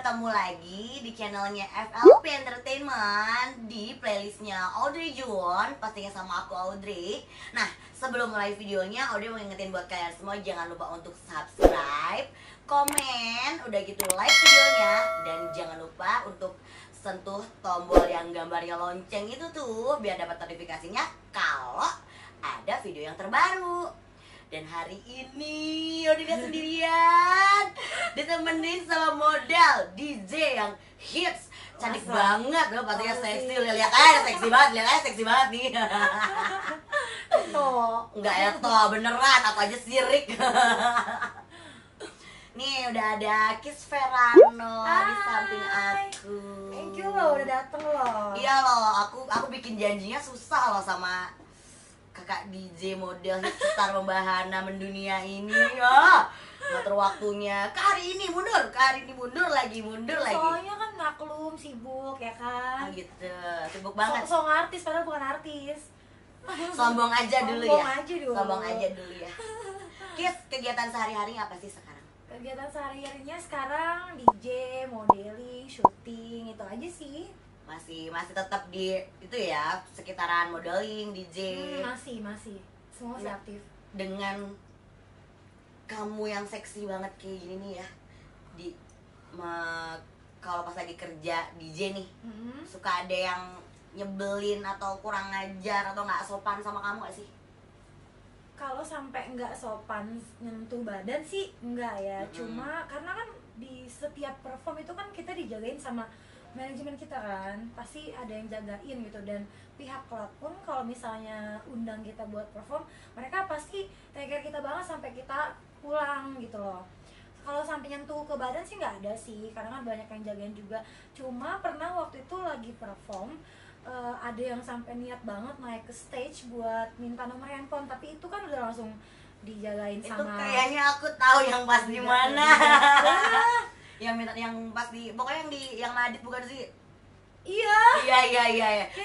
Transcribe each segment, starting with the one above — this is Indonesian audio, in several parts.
ketemu lagi di channelnya FLP Entertainment di playlistnya Audrey Juwon, pastinya sama aku Audrey. Nah, sebelum mulai videonya, Audrey mau ngingetin buat kalian semua jangan lupa untuk subscribe, komen, udah gitu like videonya, dan jangan lupa untuk sentuh tombol yang gambarnya lonceng itu tuh biar dapat notifikasinya kalau ada video yang terbaru. Dan hari ini Audrey gak sendirian, ditemenin sama model DJ yang hits, cantik banget loh, pastinya seksi. Lihat aja seksi banget nih. Enggak eto, beneran, aku aja sirik. Nih udah ada Kiss Verano di samping aku. Thank you loh, udah dateng loh. Iya loh, aku bikin janjinya susah loh sama kakak DJ model hitstar membahana mendunia ini ya. Ngatur waktunya, ke hari ini mundur lagi. Soalnya kan maklum, sibuk ya kan. Oh gitu, sibuk banget. Song artis, padahal bukan artis. Sombong aja dulu Sombong aja dulu ya. Kiss, kegiatan sehari-hari apa sih sekarang? Kegiatan sehari-harinya sekarang DJ, modeling, syuting, itu aja sih. Masih tetap di itu ya, sekitaran modeling, DJ. Masih. Semua masih aktif. Dengan kamu yang seksi banget kayak gini nih ya, kalau pas lagi kerja DJ nih, suka ada yang nyebelin atau kurang ngajar atau nggak sopan sama kamu gak sih? Kalau sampai nggak sopan nyentuh badan sih enggak ya. Cuma karena kan di setiap perform itu kan kita dijagain sama manajemen kita kan, pasti ada yang jagain gitu. Dan pihak klub pun kalau misalnya undang kita buat perform, mereka pasti take care kita banget sampai kita pulang gitu loh. Kalau sampai nyentuh ke badan sih nggak ada sih, karena kan banyak yang jagain juga. Cuma pernah waktu itu lagi perform, ada yang sampai niat banget naik ke stage buat minta nomor handphone, tapi itu kan udah langsung dijagain itu sama. Itu kayaknya aku tahu yang pas di mana. Yang minta, yang pas di, pokoknya yang Nadit bukan sih? Iya.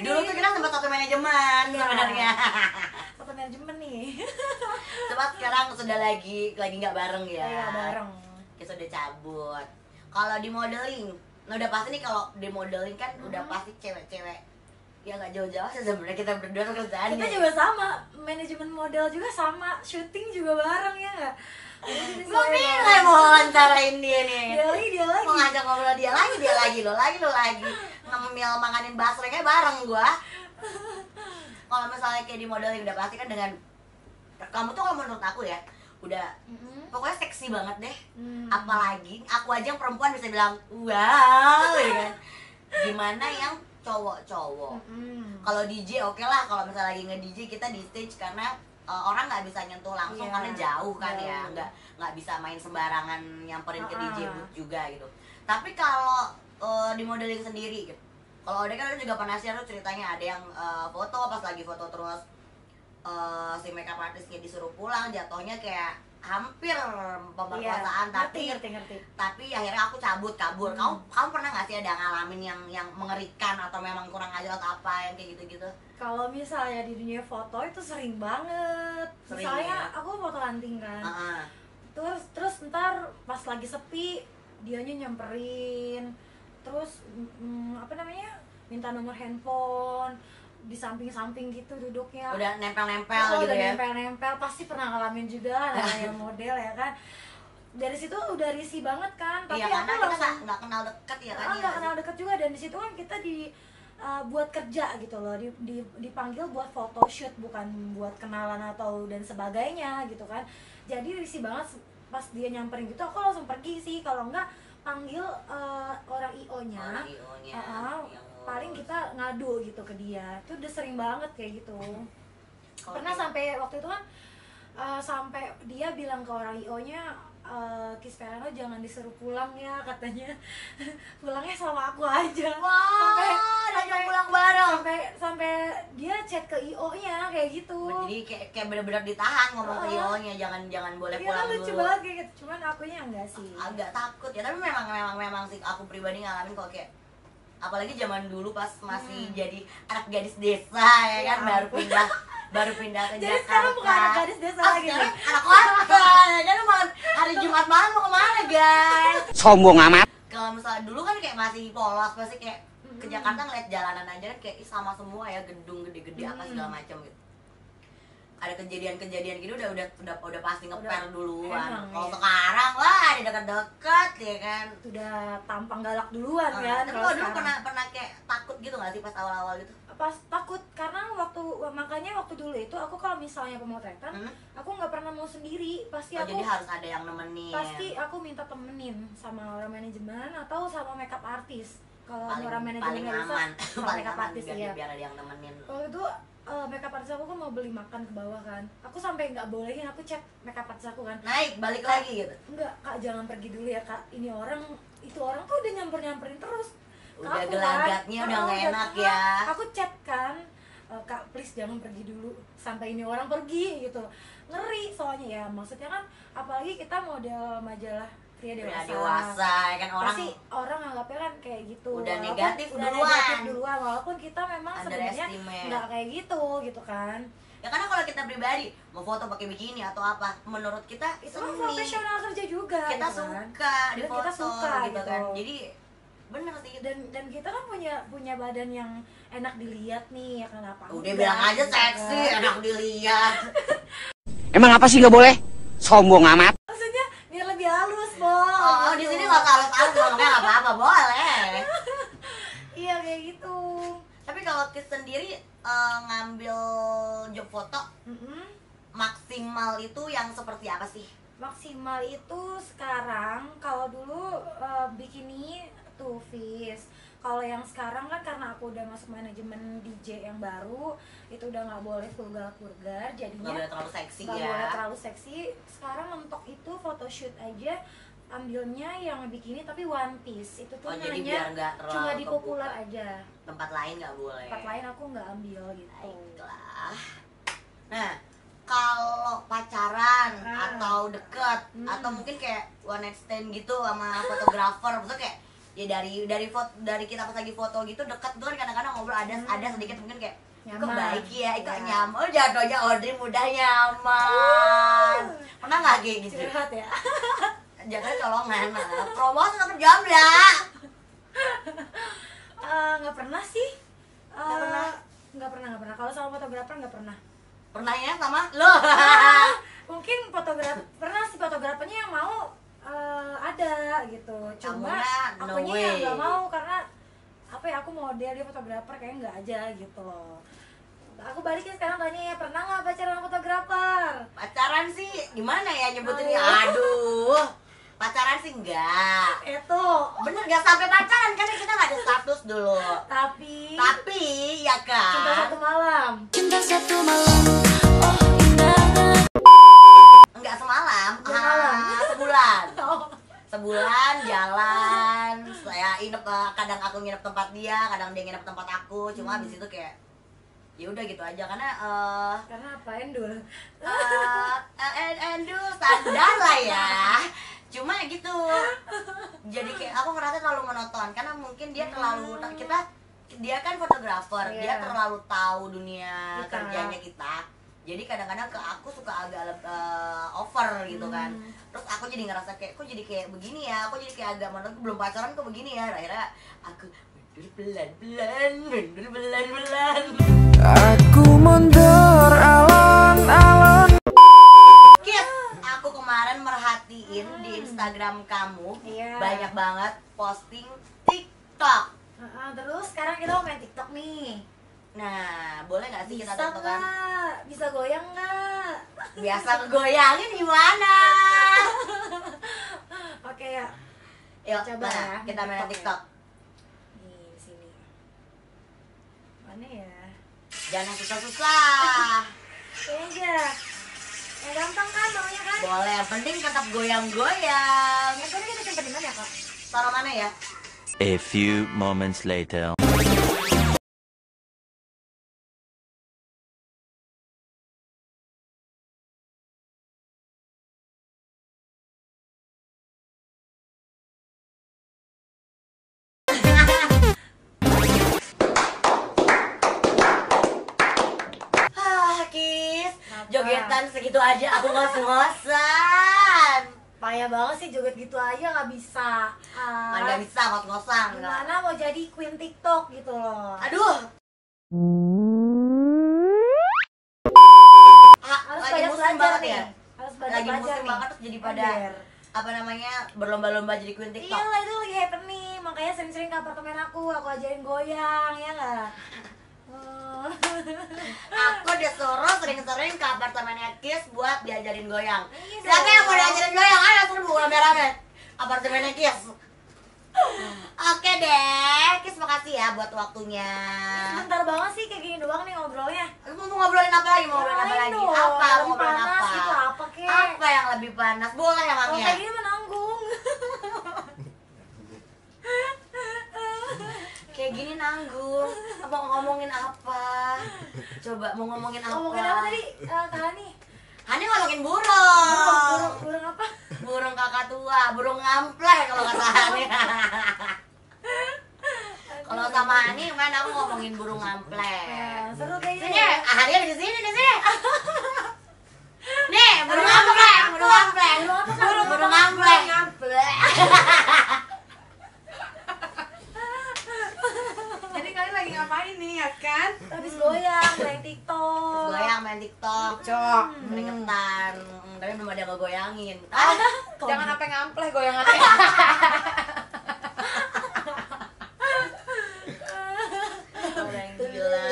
Dulu tuh kita sempat satu manajemen sebenarnya. Satu manajemen nih. Sempat sekarang sudah lagi nggak bareng ya. Iya, bareng. Kita sudah cabut. Kalau di modeling, nah udah pasti nih kalau di modeling kan udah pasti cewek-cewek. Ya nggak jauh-jauh sih sebenarnya kita berdua kerjaannya. Kita juga sama, manajemen model juga sama, syuting juga bareng ya nggak? Mau nilai mau wawancarain dia nih. Dia lagi. Mau ngajak ngobrol dia lagi, lo lagi. Ngemil manganin basreng kayak bareng gua. Kalau misalnya kayak di modeling udah pasti kan dengan kamu tuh, kalau menurut aku ya udah pokoknya seksi banget deh. Apalagi aku aja yang perempuan bisa bilang wow ya kan. Gimana yang cowok-cowok. Kalau DJ oke lah, kalau misalnya lagi nge-DJ kita di stage karena orang nggak bisa nyentuh langsung karena jauh kan ya, nggak bisa main sembarangan nyamperin ke DJ booth juga gitu. Tapi kalau di modeling sendiri gitu, kalau udah kan juga penasaran tuh ceritanya ada yang foto, pas lagi foto terus si makeup artisnya disuruh pulang, jatuhnya kayak hampir pemerkosaan. Tapi akhirnya aku kabur. Kamu pernah nggak sih ada ngalamin yang mengerikan atau memang kurang ajar atau apa yang kayak gitu-gitu? Kalau misalnya di dunia foto itu sering banget. Misalnya aku foto lanting kan, terus ntar pas lagi sepi dianya nyamperin, terus minta nomor handphone di samping gitu duduknya, udah nempel gitu ya. Nempel pasti pernah ngalamin juga namanya model ya kan. Dari situ udah risih banget kan, tapi iya, aku langsung nggak kenal deket ya kan. Nggak kenal deket juga, dan di situ kan kita buat kerja gitu loh, dipanggil buat photoshoot, bukan buat kenalan atau dan sebagainya gitu kan. Jadi risih banget pas dia nyamperin gitu, aku langsung pergi sih. Kalau enggak panggil orang IO-nya, paling kita ngadu gitu ke dia. Itu udah sering banget kayak gitu. Pernah sampai waktu itu kan sampai dia bilang ke orang IO-nya, Kiss Verano jangan disuruh pulang ya katanya. Pulangnya sama aku aja. Sampai pulang bareng. Sampai dia chat ke IO-nya kayak gitu. Jadi kayak benar-benar ditahan ngomong ke IO-nya, jangan boleh pulang dulu. Lucu banget kayak gitu. Cuman akunya enggak sih. Agak takut ya, tapi memang sih aku pribadi ngalamin kok, kayak apalagi zaman dulu pas masih jadi anak gadis desa ya kan, baru pindah ke jadi Jakarta. Sekarang bukan anak gadis desa lagi nih. Anak kota. Jadi malam hari Jumat malam mau kemana guys? Sombong amat. Ke misalnya dulu kan kayak masih polos, masih kayak ke Jakarta ngeliat jalanan aja kan kayak ih, sama semua ya, gedung gede-gede apa segala macam gitu. Ada kejadian-kejadian gitu udah pasti ngeper duluan. Kalau sekarang wah di dekat-dekat ya kan. Udah tampang galak duluan kan. Tapi kalau dulu pernah kayak takut gitu nggak sih pas awal-awal gitu? Pas takut karena makanya waktu dulu itu aku kalau misalnya pemotretan aku nggak pernah mau sendiri, pasti aku jadi harus ada yang nemenin. Pasti aku minta temenin sama orang manajemen atau sama makeup artist. Kalau orang manajemen paling nggak bisa, aman, paling makeup aman artist biar ada yang nemenin. Waktu itu makeup artist aku kan mau beli makan ke bawah kan, aku sampai nggak bolehin, aku chat makeup artist aku kan, naik balik lagi gitu. Enggak kak, jangan pergi dulu ya kak, ini orang itu orang tuh udah nyamperin terus. Udah gelagatnya udah nggak enak ya. Aku chat kan, kak please jangan pergi dulu sampai ini orang pergi gitu. Ngeri soalnya ya, maksudnya kan apalagi kita model majalah pria dewasa ya kan, orang pasti orang anggapnya kan kayak gitu, udah walaupun negatif udah duluan. negatif duluan walaupun kita memang sebenarnya Underestimate. nggak kayak gitu kan. Ya karena kalau kita pribadi mau foto pakai bikini atau apa, menurut kita Itu seni. profesional kerja juga Kita gitu kan. suka di Dan foto kita suka gitu kan. gitu. Jadi bener sih. Dan kita kan punya badan yang enak dilihat nih ya, kenapa Udah bilang aja gitu seksi, kan. enak dilihat. Emang apa sih nggak boleh? Sombong amat. Maksudnya biar lebih halus, Bo. Oh, gitu. di sini nggak halus-halus, ngomongnya nggak apa-apa, boleh. Iya kayak gitu. Tapi kalau Kis sendiri ngambil job foto maksimal itu yang seperti apa sih? Maksimal itu sekarang, kalau dulu bikini two piece. Kalau yang sekarang kan karena aku udah masuk manajemen DJ yang baru, itu udah nggak boleh vulgar, jadinya Nggak boleh terlalu seksi nggak ya. boleh terlalu seksi. Sekarang mentok itu photoshoot aja ambilnya yang bikini tapi one piece. Itu tuh jadi hanya biar nggak terlalu cuma di kebuka. populer aja. Tempat lain nggak boleh. Tempat lain aku nggak ambil gitu. Baiklah. Nah, kalau pacaran atau deket atau mungkin kayak one night stand gitu sama fotografer, maksudnya kayak ya dari kita pas lagi foto gitu dekat tuh kan kadang-kadang ngobrol ada sedikit mungkin kayak kok Nyaman. baik ya, itu nyaman. Oh, jatuhnya Audrey mudah nyaman. Pernah nggak kayak gitu? Curhat ya. Jatuhnya colongan. Promosi tapi jomblo. Nggak pernah sih. Nggak pernah? Nggak pernah. Kalau sama fotografer nggak pernah. Pernah ya sama lo? Mungkin pernah sih fotografernya yang mau ada gitu. Cuma Kamunya no akunya way. yang nggak mau karena apa ya, aku model, dia fotografer kayaknya nggak aja gitu loh. Aku balikin sekarang tanya ya, pernah nggak pacaran sama fotografer? Pacaran sih gimana ya nyebutinnya? Oh, iya. Aduh. Pacaran sih enggak. Itu. Bener gak sampai pacaran karena kita nggak ada status dulu. Tapi ya kan. Cinta satu malam. Cinta satu malam, oh indah. Enggak semalam, Semalam. sebulan. Oh. Sebulan jalan, saya inep, kadang aku nginep tempat dia, kadang dia nginep tempat aku. Cuma habis itu kayak ya udah gitu aja karena Karena apa, endul? endul standar lah ya. Cuma gitu. Jadi kayak aku ngerasa terlalu monoton karena mungkin dia terlalu dia kan fotografer, Iya. dia terlalu tahu dunia Kita. kerjanya kita. Jadi kadang-kadang ke aku suka agak over gitu kan. Terus aku jadi ngerasa kayak kok jadi kayak begini ya, kok jadi kayak agak monoton, belum pacaran kok begini ya. Akhirnya aku mundur pelan-pelan. Aku mundur alon-alon. Kit, aku kemarin merhatiin di Instagram kamu Iya. banyak banget posting TikTok. Terus sekarang kita mau main TikTok nih. Nah, boleh nggak sih kita Bisa TikTokan? nggak? Bisa goyang nggak? Biasa ngegoyangin gimana? Oke ya. Yuk, Coba mana? ya, Kita main TikTok ya. TikTok. Nih di sini. Mana ya? Jangan yang susah-susah. Ini aja. Yang gampang kan maunya kan? Boleh, yang penting tetap goyang-goyang. Ini kita simpen di mana ya kak? Taruh mana ya? A few moments later. Kis, jogetan segitu aja aku ngos-ngosan. Payah banget sih joget gitu aja nggak bisa. Nggak bisa ngos-ngosan. nggak. Gimana mau jadi queen TikTok gitu loh. Aduh. Harus Lagi banyak musim belajar banget nih. ya. Harus banyak Lagi belajar musim nih. banget terus jadi pada Ember. apa namanya berlomba-lomba jadi queen Iya TikTok. lah, itu lagi happening, makanya sering-sering ke apartemen aku ajarin goyang, ya nggak? Oh. Aku disuruh sering-sering ke apartemennya Kiss buat diajarin goyang. Iya Siapa dong. yang mau diajarin goyang? Ayo serbu rame-rame. Apartemennya Kiss. Oke deh, Kiss makasih ya buat waktunya. Bentar banget sih kayak gini doang nih ngobrolnya. Mau ngobrolin apa lagi? Mau ngobrolin apa Lain lagi? dong, Apa? Mau lebih ngobrolin panas apa? gitu, apa kek? Apa yang lebih panas? Boleh Kalau emangnya? kayak gini menanggung. Kayak gini nanggung. Mau ngomongin apa? Coba mau ngomongin apa? Ngomongin apa tadi, Kak Hani? Hani ngomongin burung. Burung apa? Burung kakak tua, burung ngampleh kalau kata Hani. Kalau sama Hani kemarin aku ngomongin burung ngampleh. Nah, seru kayaknya. Sini, Hani ada di sini, di sini. Nih, burung ngampleh, burung ngampleh. Burung ngampleh. Jadi kalian lagi ngapain nih ya kan? Habis goyang, main TikTok. Goyang main TikTok, Cok. keringetan. Tapi belum ada yang ngegoyangin. Jangan sampai ngampleh goyangannya. Orang gila.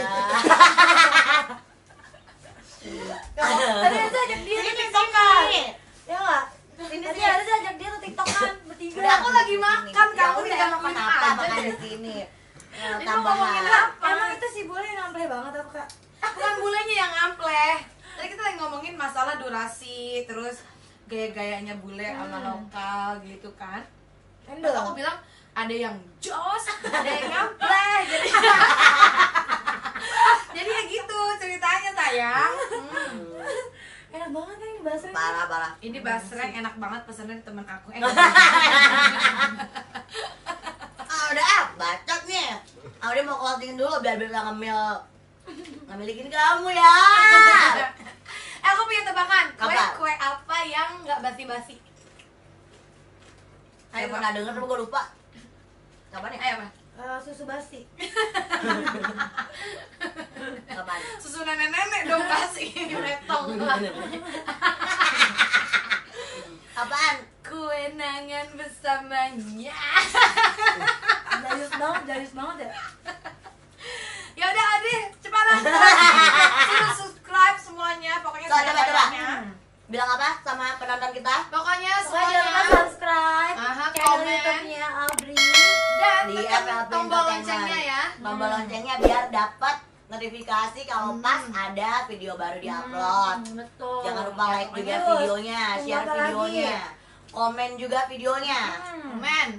Tadi harus ajak dia tuh Sini, TikTokan. sini. Ya nggak? Sini, Tadi sini. harus ajak dia tuh TikTokan bertiga. Udah, Aku lagi makan, Ya kamu udah, tidak makan makan apa? aja Makan deh. di sini. Ini Tambahan. mau ngomongin apa? Emang itu si bule ngampleh banget apa Kak? Bukan bulenya yang ngampleh. Tadi kita lagi ngomongin masalah durasi, terus gaya-gayanya bule sama lokal gitu kan. Endol. Terus aku bilang ada yang jos, ada yang ngampleh. Jadi ya gitu ceritanya sayang. Enak banget kan ini bahasa. Parah. Ini basreng enak banget pesannya di temen aku. Udah bacot nih. Udah mau closing dulu biar bisa ngemilikin kamu ya. Aku punya tebakan. Apa? Kue apa yang nggak basi-basi? Saya pernah denger tapi gue lupa. Kapan nih? Ayo, Pak. Susu basi. Kapan? Susu nenek-nenek dong basi. Retong. Apaan? Kue nangan bersamanya. Jayus banget ya. Ya udah Adi, cepatlah. Sudah subscribe semuanya, pokoknya Coba. semuanya. Bilang apa sama penonton kita? Pokoknya Pokoknya jangan lupa semuanya. subscribe Aha, channel komen. YouTube-nya Abri. Dan Di tekan FLP tombol Entertainment. loncengnya ya. Tombol loncengnya biar dapat notifikasi kalau pas ada video baru diupload. Betul. Jangan lupa like juga Terus, videonya, tunggu share apa lagi? videonya, komen juga videonya.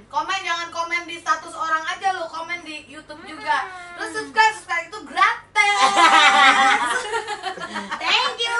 Komen jangan komen di status orang aja lo, komen di YouTube juga. Terus subscribe itu gratis. Thank you.